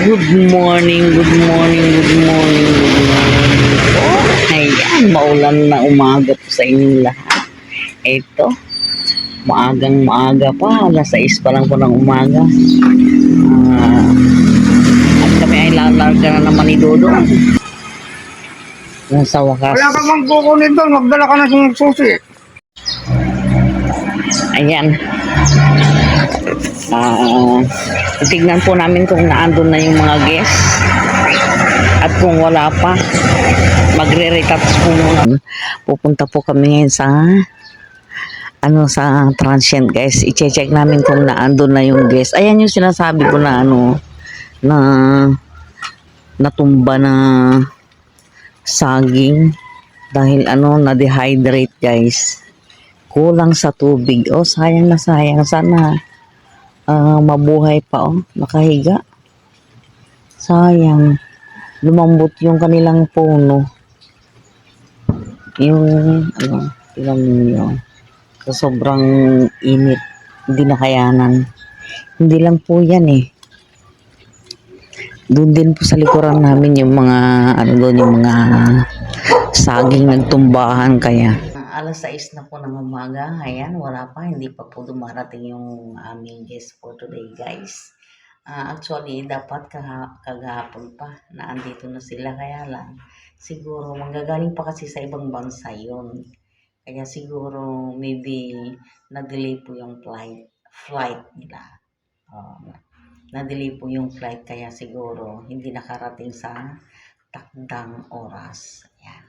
Good morning, good morning, good morning, good morning po. Ayan, maulan na umaga po sa inyong lahat. Ito, maagang maaga pa, alas 6 pa lang po ng umaga. At kami ay lalarga na naman ni Dodo. Nasa wakas. Wala ka bang kukunin doon, magdala ka na ng susi. Ayan. Tignan po namin kung naandun na yung mga guests. At kung wala pa, magre-retouch po muna. Pupunta po kami ngayon sa sa transient, guys. I-check namin kung naandun na yung guest. Ayan yung sinasabi ko na na natumba na saging dahil na-dehydrate, guys. Kulang sa tubig. Oh, sayang na sayang. Sana mabuhay pa, nakahiga. Sayang. Lumambot yung kanilang puno. Yung tingnan niyo. Sa sobrang init, hindi nakayanan. Hindi lang po yan Doon din po sa likuran namin yung mga yung mga saging nagtumbahan kaya. Alas 6 na po ng umaga. Ayan, wala pa. Hindi pa po dumarating yung aming guest for today, guys. Actually, dapat kagahapon pa na andito na sila. Kaya lang, siguro manggagaling pa kasi sa ibang bansa yun. Kaya siguro maybe na-delay po yung flight nila. Na-delay po yung flight kaya siguro hindi nakarating sa takdang oras. Ayan.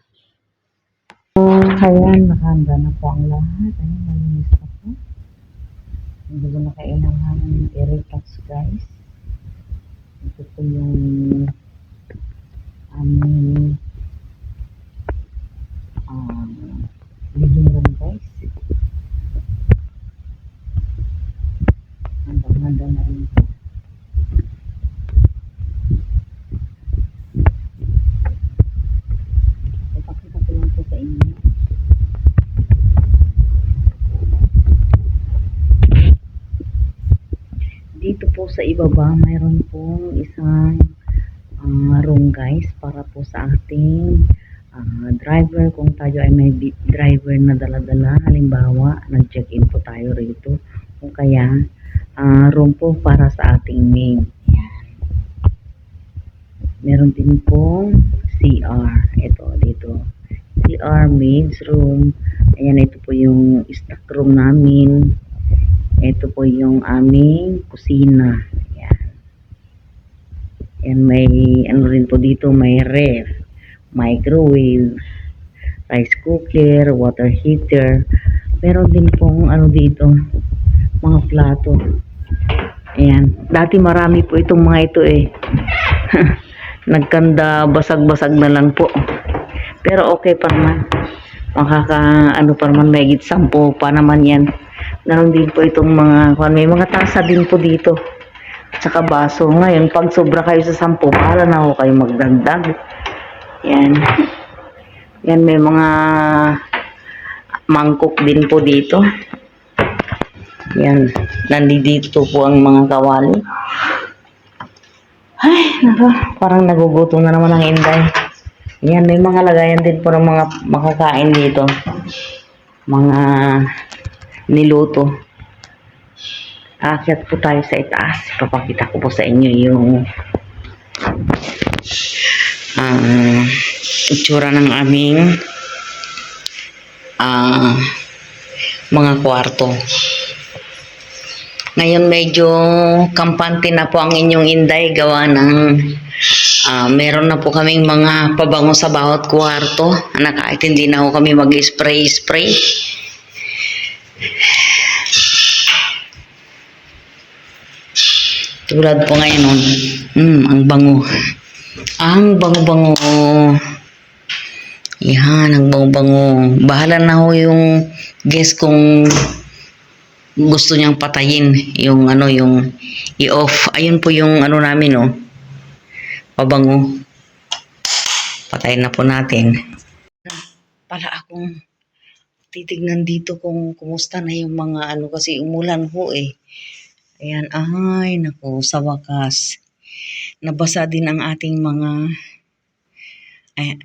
Ayan, nakahanda na po ang lahat. Ayan, malinis pa po. Hindi ko na kailangan i-retouch, guys. Ito po yung aming living room, guys. Handa na rin po. Ipakita ko lang po sa inyo. Dito po sa ibaba, mayroon pong isang room, guys, para po sa ating driver. Kung tayo ay may driver na dala-dala, halimbawa, nag-check-in po tayo rito. O kaya, room po para sa ating maid. Meron din pong CR. Ito, dito. CR, maid's room. Ayan, ito po yung stock room namin. Ito po yung aming kusina. Ayan. And may, rin po dito, may ref, microwave, rice cooker, water heater. Meron din pong dito, mga plato. Ayan. Dati marami po itong mga ito Nagkanda, basag-basag na lang po. Pero okay pa naman. Pa naman, may higit 10 pa naman yan. Meron din po itong mga, may mga tasa din po dito. Tsaka baso. Ngayon, pag sobra kayo sa 10, para na ako kayo magdagdag. Yan. Yan, may mga mangkok din po dito. Yan. Nandito po ang mga kawali. Ay, nako, parang nagugutom na naman ang Inday. Yan, may mga lagayan din po ng mga makakain dito. Mga niluto. Aakyat po tayo sa itaas. Papakita ko po sa inyo yung itsura ng aming mga kwarto. Ngayon medyo kampante na po ang inyong Inday gawa ng meron na po kaming mga pabango sa bawat kwarto na kahit hindi na ako kami mag-spray. Tulad po ngayon ang bango. Ang bango-bango. Yan, ang bango-bango. Bahala na ho yung guest kung gusto niyang patayin yung yung i-off. Ayun po yung namin pabango. Patayin na po natin. Pala akong titignan dito kung kumusta na yung mga kasi umulan ho Ayan, ay naku, sa wakas Nabasa din ang ating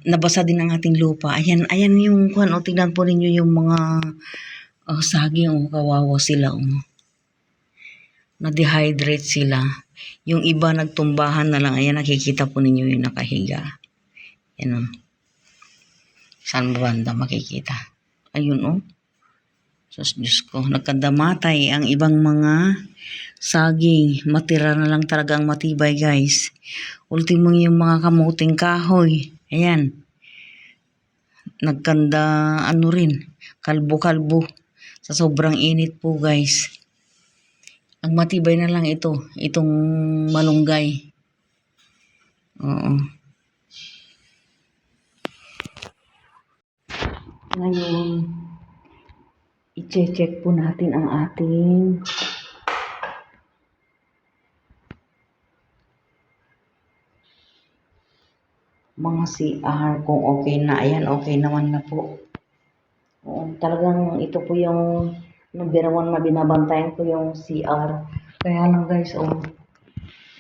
nabasa din ang ating lupa. Ayan yung kung ano, tingnan po ninyo yung mga saging, kawawa sila. Na-dehydrate sila. Yung iba nagtumbahan na lang. Ayan, nakikita po ninyo yung nakahiga. Yan o. Saan ba banda makikita? Ayun o. Diyos ko, nagkadamatay ang ibang mga saging. Matira na lang talagang matibay, guys. Ultimo yung mga kamuting kahoy. Ayan. Nagkanda, rin, kalbo-kalbo. Sa sobrang init po, guys. Ang matibay na lang itong malunggay. Oo. Ngayon, i-check po natin ang ating mga CR kung okay na. Ayan, okay naman na po. Oo, talagang ito po yung number 1 na binabantayan ko yung CR. Kaya lang guys,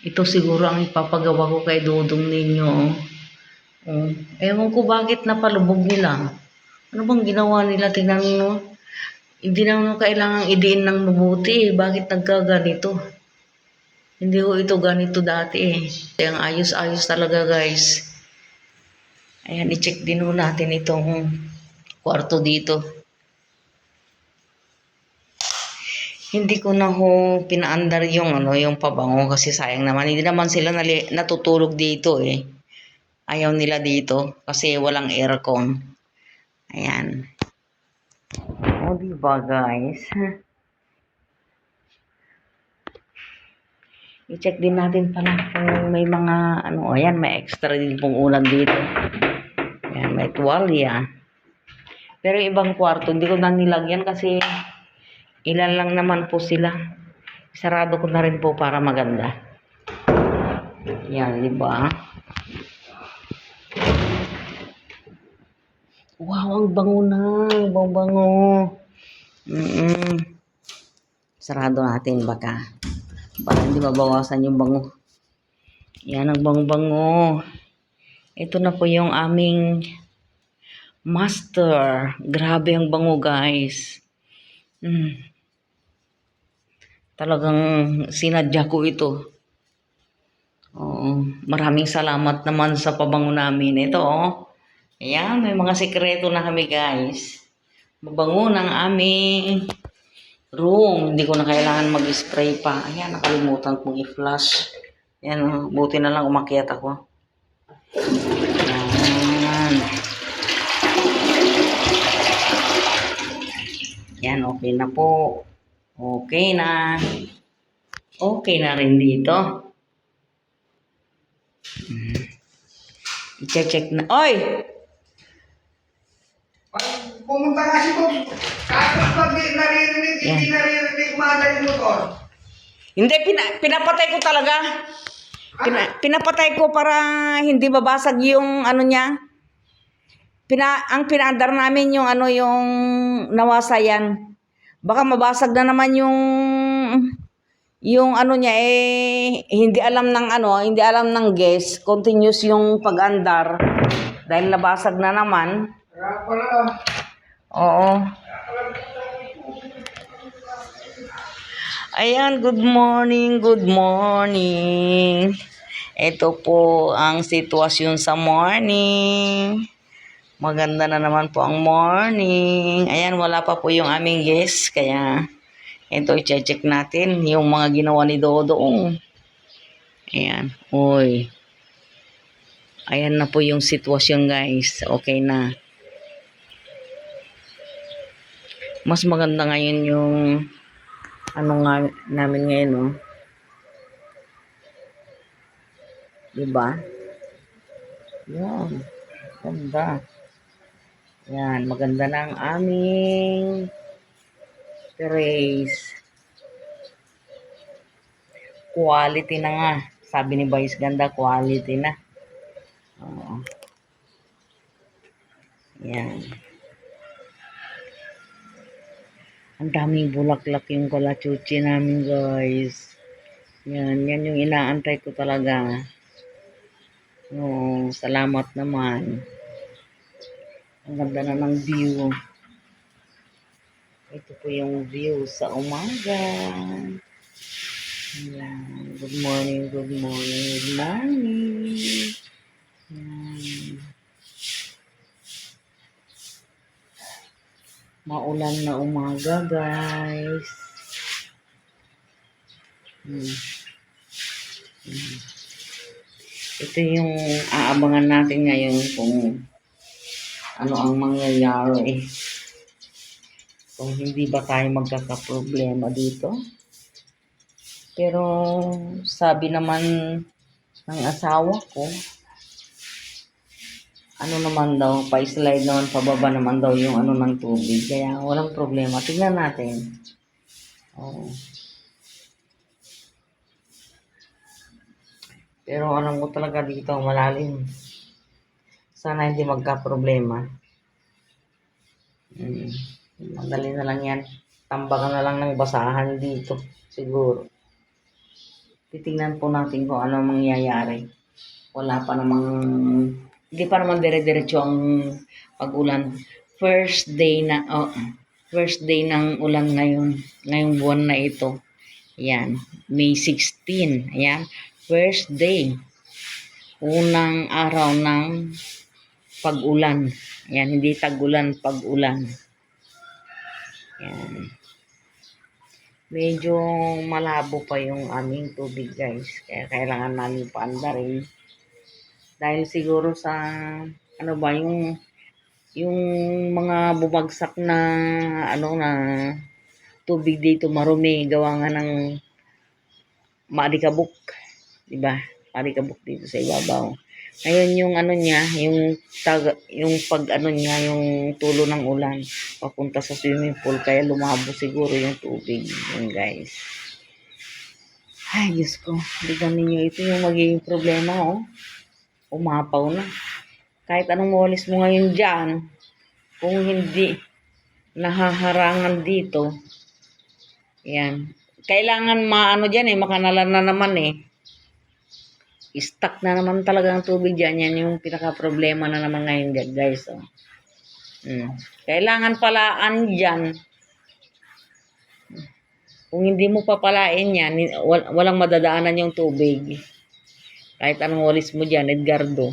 ito siguro ang ipapagawa ko kay Dudong ninyo. Ewan ko bakit napalubog nila. Ano bang ginawa nila? Tingnan mo. Hindi naman kailangang idiin ng mabuti. Bakit nagkaganito? Hindi ko ito ganito dati Ang ayos-ayos talaga guys. Ayan, i-check din ho natin itong kwarto dito. Hindi ko na ho pinaandar yung yung pabango kasi sayang naman. Hindi naman sila natutulog dito Ayaw nila dito kasi walang aircon. Ayan. Diba guys? I-check din natin pala kung may mga ayan, may extra din pong ulam dito. Ayan, may tuwalya. Pero ibang kwarto, hindi ko na nilagyan kasi ilan lang naman po sila. Sarado ko na rin po para maganda. Yan, di ba? Wow, ang bango na. Bango. Sarado natin baka. Para hindi mabawasan yung bango. Yan, ang bango-bango. Ito na po yung aming master. Grabe ang bango, guys. Talagang sinadya ko ito. Oo, maraming salamat naman sa pabango namin. Ito, ayan, may mga sekreto na kami, guys. Mabango ng aming room. Hindi ko na kailangan mag-spray pa. Ayan, nakalimutan kong i-flush. Ayan, buti na lang umakyat ako. Ayan. Yan, okay na po. Okay na. Okay na rin dito. I-check na. Oy! Pumunta nga si Bob. Tapos pag hindi naririnig umanda yung motor. Hindi, pinapatay ko talaga. Pinapatay ko para hindi babasag yung niya. Ang pinaandar namin yung yung nawasayan. Baka mabasag na naman yung niya hindi alam ng hindi alam ng guest. Continuous yung pag-andar dahil nabasag na naman. Kaya pala. Oo. Ayan, good morning, good morning. Ito po ang sitwasyon sa morning. Maganda na naman po ang morning. Ayan, wala pa po yung aming guest. Kaya, ito i-check natin yung mga ginawa ni Dodong. Ayan, uy. Ayan na po yung sitwasyon guys. Okay na. Mas maganda ngayon yung nga namin ngayon, diba? Yan. Ganda. Yan. Maganda na ang aming terrace. Quality na nga. Sabi ni Vice Ganda, quality na. Oo. Yan. Ang daming bulaklak yung kalachuchi namin, guys. Yan yung inaantay ko talaga. Oh, salamat naman. Ang ganda na ng view. Ito po yung view sa umaga. Ayan. Good morning, good morning, good morning. Ayan. Maulan na umaga, guys. Ito yung aabangan natin ngayon kung ano ang mangyayari. Kung hindi ba tayo magkakaproblema dito. Pero sabi naman ng asawa ko, ano naman daw, pa-slide naman, pababa naman daw yung ano ng tubig. Kaya walang problema. Tingnan natin. Oo. Pero alam ko talaga dito, malalim. Sana hindi magka-problema. Madali na lang yan. Tambakan na lang ng basahan dito. Siguro. Titingnan po natin kung ano mangyayari. Wala pa namang, hindi pa naman dire-diretso ang pag-ulan. First day ng ulan ngayon. Ngayong buwan na ito. Ayan. May 16. Ayan. First day. Unang araw ng pag-ulan. Ayan. Hindi tag-ulan, pag-ulan. Ayan. Medyo malabo pa yung aming tubig, guys. Kaya kailangan namin paandarin. Dahil siguro sa ano ba yung mga bumagsak na ano na tubig dito marumi, gawa nga ng maalikabok, di ba? Maalikabok dito sa ibabaw. Ngayon yung ano niya, yung pag ano niya, yung tulo ng ulan papunta sa swimming pool, kaya lumabo siguro yung tubig, yun guys. Ay, Diyos ko, bigyan ninyo, ito yung magiging problema, oh. Umapaw na. Kahit anong walis mo ngayon dyan, kung hindi nahaharangan dito, yan. Kailangan maano dyan makanalan na naman Stuck na naman talaga ang tubig dyan. Yan yung pinaka-problema na naman ngayon dyan, guys. Oh. Kailangan palaan dyan. Kung hindi mo papalain yan, walang madadaanan yung tubig. Kahit anong walis mo dyan, Edgardo.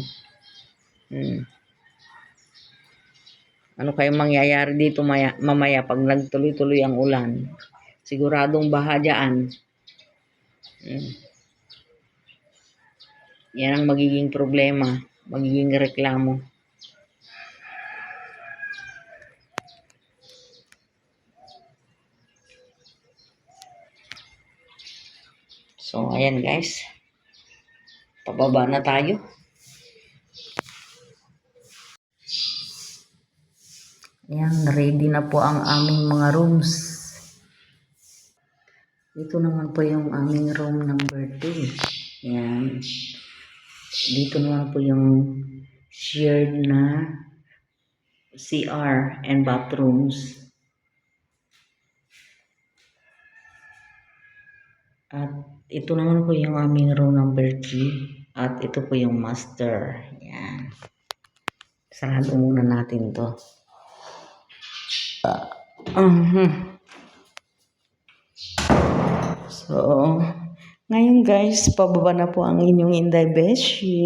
Ano kayong mangyayari dito mamaya pag nagtuloy-tuloy ang ulan? Siguradong baha dyan. Yan ang magiging problema, magiging reklamo. So, ayan guys. Pababa na tayo. Ayan, ready na po ang aming mga rooms. Dito naman po yung aming room number 2. Ayan. Dito naman po yung shared na CR and bathrooms. At ito naman po yung aming room number 3. At ito po yung master. Ayan. Sarado muna natin to. So, ngayon guys, pababa na po ang inyong Inday Beshi.